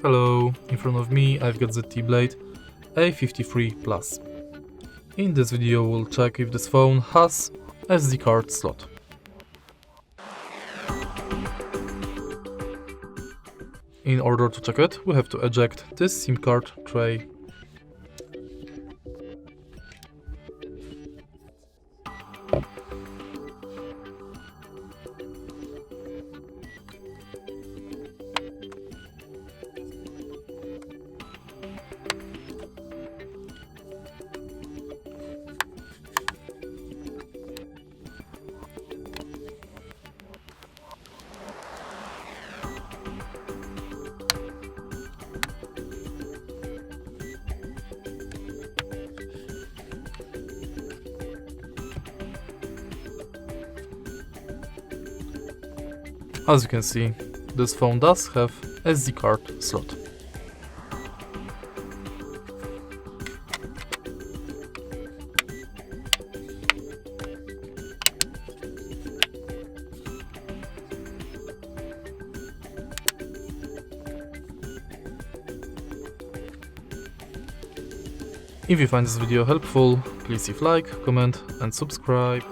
Hello, in front of me I've got ZTE Blade A53 Plus. In this video we'll check if this phone has SD card slot. In order to check it, we have to eject this SIM card tray. As you can see, this phone does have SD card slot. If you find this video helpful, please leave like, comment and subscribe.